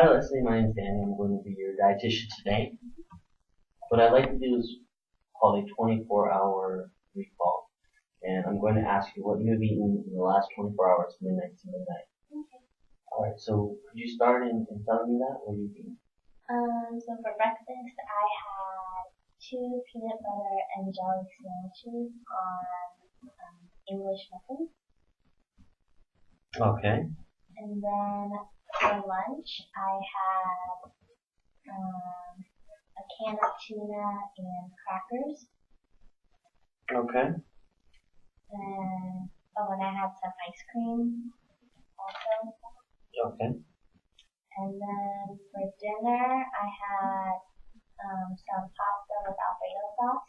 Hi Leslie, my name's Danny. I'm going to be your dietitian today. What I'd like to do is call a 24-hour recall. And I'm going to ask you what you have eaten in the last 24 hours, midnight to midnight. Okay. Alright, so could you start in telling me that? What you've eaten? So for breakfast, I had 2 peanut butter and jelly sandwiches on English muffins. Okay. And then for lunch, I had a can of tuna and crackers. Okay. And I had some ice cream also. Okay. And then for dinner, I had some pasta with Alfredo sauce.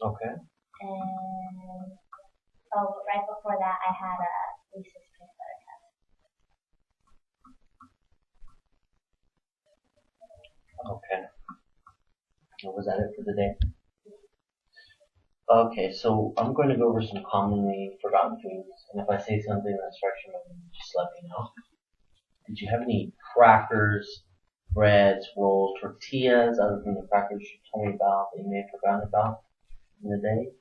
Okay. And right before that, I had a Reese's peanut butter cup. Okay. Was that it for the day? Okay, so I'm going to go over some commonly forgotten foods, and if I say something that strikes your mind, just let me know. Did you have any crackers, breads, rolls, tortillas, other than the crackers you told me about that you may have forgotten about in the day?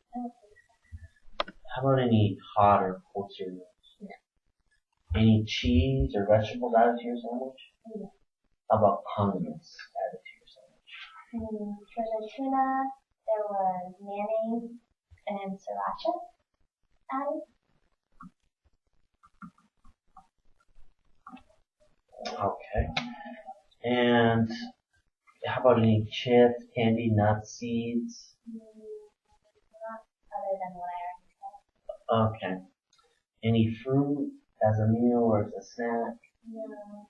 How about any hot or cold cereals? Any cheese or vegetables added to your sandwich? How about condiments added to your sandwich? For the tuna, there was mayonnaise and sriracha added. Okay. And how about any chips, candy, nuts, seeds? Not other than what I already said. Okay. Any fruit as a meal or as a snack? No.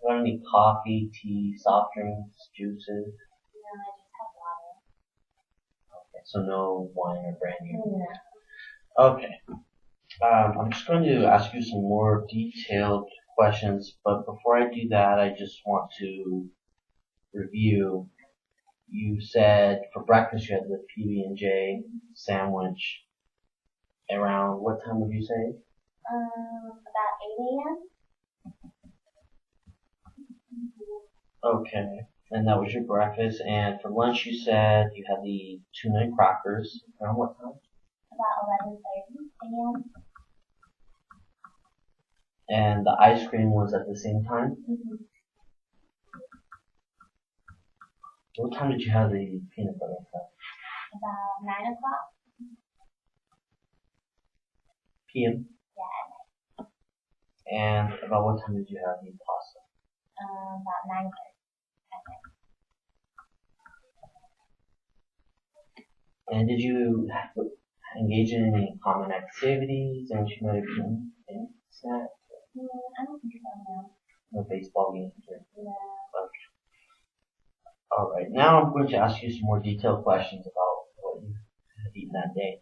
How about any coffee, tea, soft drinks, juices? No, I just have water. Okay, so no wine or brandy? No. Okay. I'm just going to ask you some more detailed questions, but before I do that, I just want to review. You said for breakfast you had the PB&J sandwich. Around what time would you say? About 8 a.m. Okay. And that was your breakfast. And for lunch you said you had the tuna and crackers. Around what time? About 11:30 a.m. And the ice cream was at the same time? Mm-hmm. What time did you have the peanut butter cup? About 9 o'clock. PM? Yeah. And about what time did you have the pasta? About 9:30. And did you engage in any common activities and you might have eaten any snacks? I don't think so, no. No baseball games or? No. Okay. Alright, now I'm going to ask you some more detailed questions about what you had eaten that day.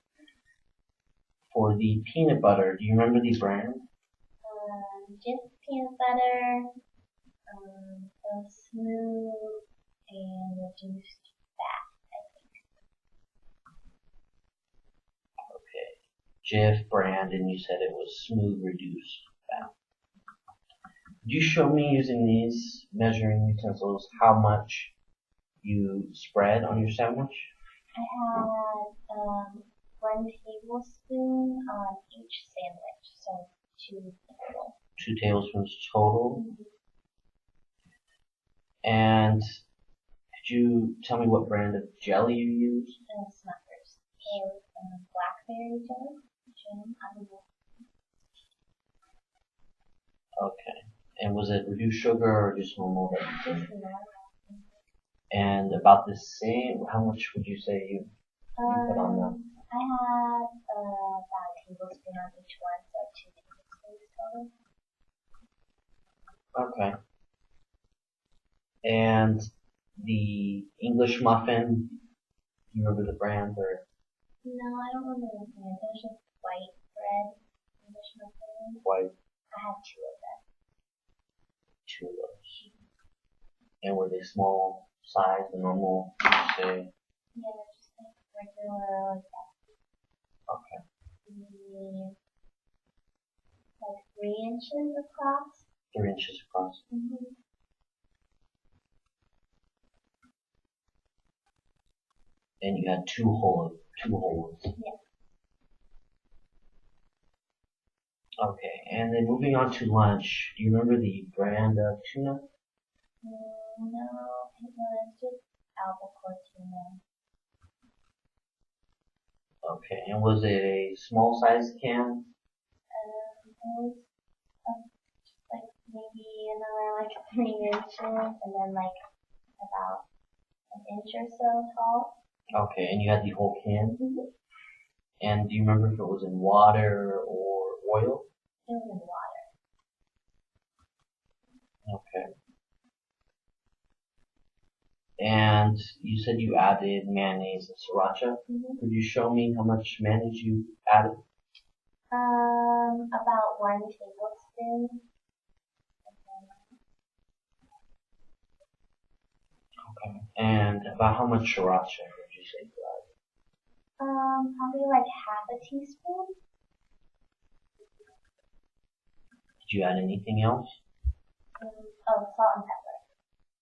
For the peanut butter, do you remember the brand? Just peanut butter, so smooth and reduced fat, I think. Okay. Jif brand, and you said it was smooth reduced fat. Could you show me using these measuring utensils how much you spread on your sandwich? I had 1 tablespoon on each sandwich, so 2 total. 2 tablespoons total. Mm-hmm. And could you tell me what brand of jelly you used? Smuckers. So blackberry jelly, jam, I don't know. Okay. And was it reduced sugar or just normal? Just normal. And about the same, how much would you say you put on that? I had about a tablespoon on each one, so 2 tablespoons total. Okay. And the English muffin, do you remember the brand or? No, I don't remember the brand. There's just white bread English muffin. White. I had 2 of them. 2 of those. And were they small size, the normal, would you say? Yeah, just like regular, like that. Okay. Like 3 inches across. 3 inches across. Mm-hmm. And you had two holes. Yeah. Okay, and then moving on to lunch, do you remember the brand of tuna? No, it was just albacore tuna. Okay, and was it a small size can? It was like maybe another like 3 inches, and then like about an inch or so tall. Okay, and you had the whole can? Mm-hmm. And do you remember if it was in water or oil? It was in water. Okay. And you said you added mayonnaise and sriracha. Mm-hmm. Could you show me how much mayonnaise you added? About 1 tablespoon. Okay. And about how much sriracha would you say you added? Probably like half a teaspoon. Did you add anything else? Salt and pepper.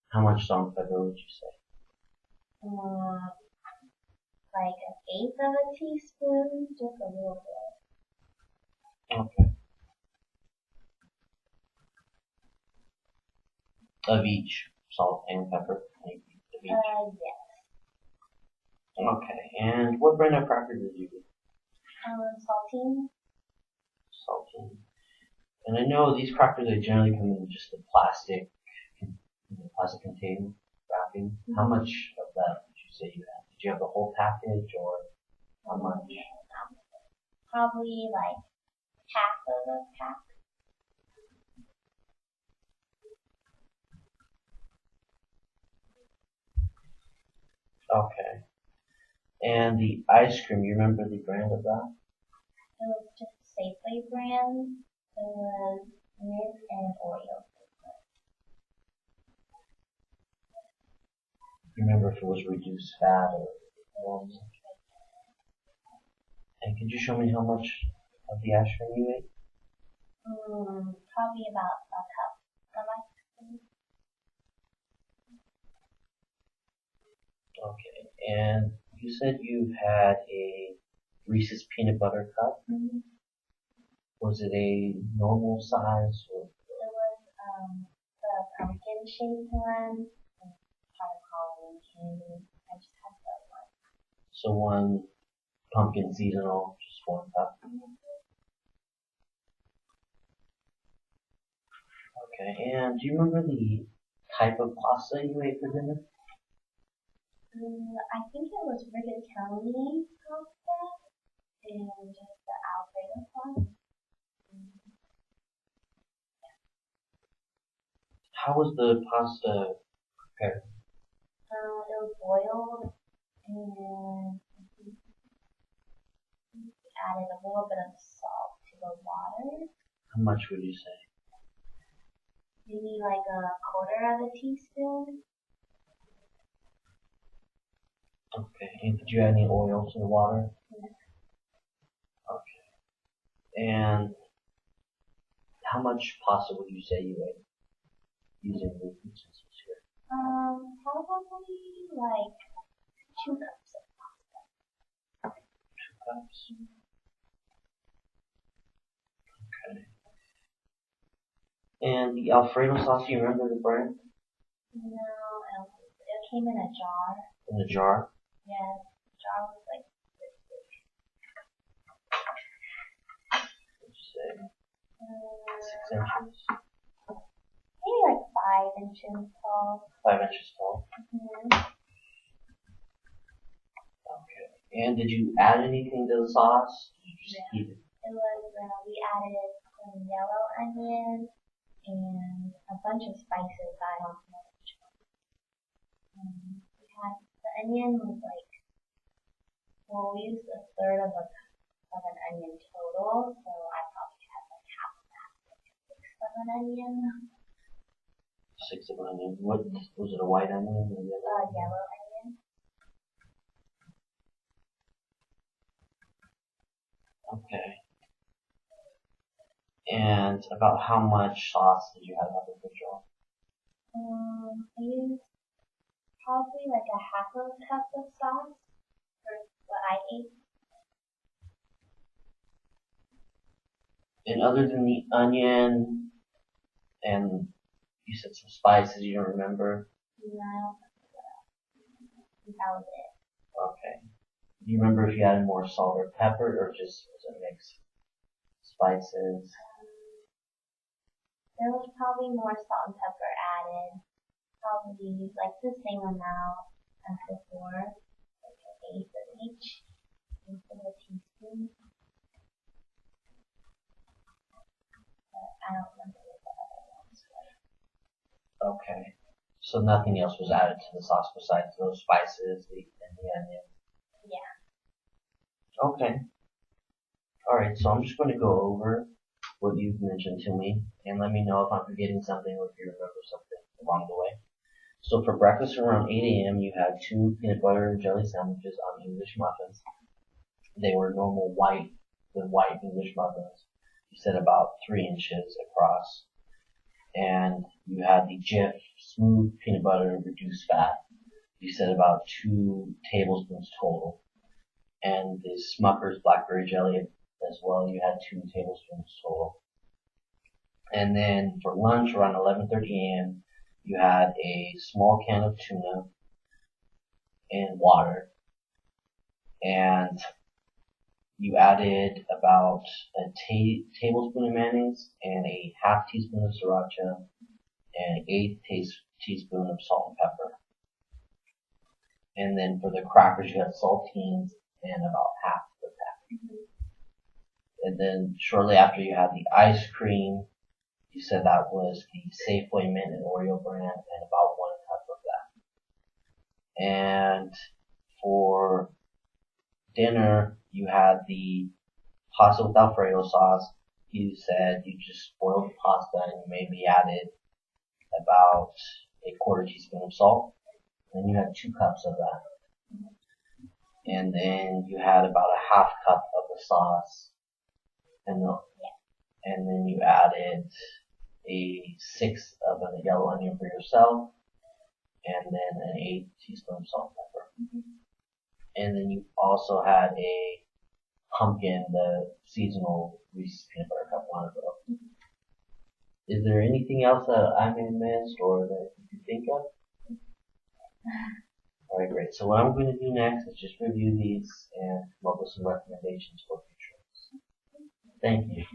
How much salt and pepper would you say? Like an eighth of a teaspoon, just a little bit. Okay. Of each salt and pepper? Of each? Yes. Okay. And what brand of cracker did you use? Saltine. Saltine. And I know these crackers, they generally come in just a plastic container wrapping. Mm-hmm. How much of that did you say you had? Did you have the whole package or how much? Probably like half of a pack. Okay. And the ice cream, you remember the brand of that? It was just Safeway brand. It was mint and Oreo. You remember if it was reduced fat or what? And could you show me how much of the ice cream you ate? Probably about a cup of ice cream. Okay. And you said you had a Reese's peanut butter cup. Mm-hmm. Was it a normal size or? It was the pumpkin shaped one. Part of Halloween candy. I just had that one. So one pumpkin seasonal, just one cup. Okay, and do you remember the type of pasta you ate for dinner? I think it was rigatoni pasta and just the Alfredo sauce. How was the pasta prepared? It was boiled and added a little bit of salt to the water. How much would you say? Maybe like a quarter of a teaspoon. Okay, and did you add any oil to the water? Yes. Okay. And how much pasta would you say you ate using the utensils here? Probably like 2 cups of pasta. 2 cups. Okay. And the Alfredo sauce, you remember the brand? No, it came in a jar. In the jar? Yes, the jar was like this big. What'd you say? 6 inches? Maybe like 5 inches tall. 5 inches tall? Mm-hmm. Okay. And did you add anything to the sauce? Did you just eat it? It was, we added some yellow onion and a bunch of spices. I don't know which one. We had, the onion was like, well, we used a third of an onion total, so I probably had like half of that, like a sixth of an onion. 6 of an onion. What was it? A white onion or yellow? Yellow onion. Okay. And about how much sauce did you have in the refrigerator? I used probably like a half a cup of sauce for what I ate. And other than the onion and you said some spices you don't remember? No, I don't think that was it. Okay. Do you remember if you added more salt or pepper or just was it mixed? Spices. There was probably more salt and pepper added. Probably like the same amount as before, like an eighth of each instead of a teaspoon. But I don't remember what the other ones were. Okay. So nothing else was added to the sauce besides those spices and the onion. Yeah. Okay. Alright, so I'm just going to go over what you've mentioned to me and let me know if I'm forgetting something or if you remember something along the way. So for breakfast around 8 a.m. you had 2 peanut butter and jelly sandwiches on English muffins. They were normal white English muffins. You said about 3 inches across. And you had the Jif smooth peanut butter reduced fat. You said about 2 tablespoons total. And the Smucker's blackberry jelly as well, you had 2 tablespoons total. And then for lunch around 11:30 a.m. you had a small can of tuna and water. And you added about a tablespoon of mayonnaise and a half teaspoon of sriracha and an eighth teaspoon of salt and pepper. And then for the crackers you had saltines and about half of that. And then shortly after you had the ice cream, you said that was the Safeway Mint and Oreo brand and about 1 cup of that. And for dinner, you had the pasta with Alfredo sauce. You said you just boiled the pasta and you maybe added about a quarter teaspoon of salt. And you had 2 cups of that. And then you had about a half cup of the sauce. And then you added a 1/6 of a yellow onion for yourself. And then an 1/8 teaspoon of salt and pepper. And then you also had a pumpkin, the seasonal Reese's peanut butter cup, 1 of those. Is there anything else that I may have missed or that you could think of? Alright, great. So what I'm going to do next is just review these and come up with some recommendations for future ones. Thank you.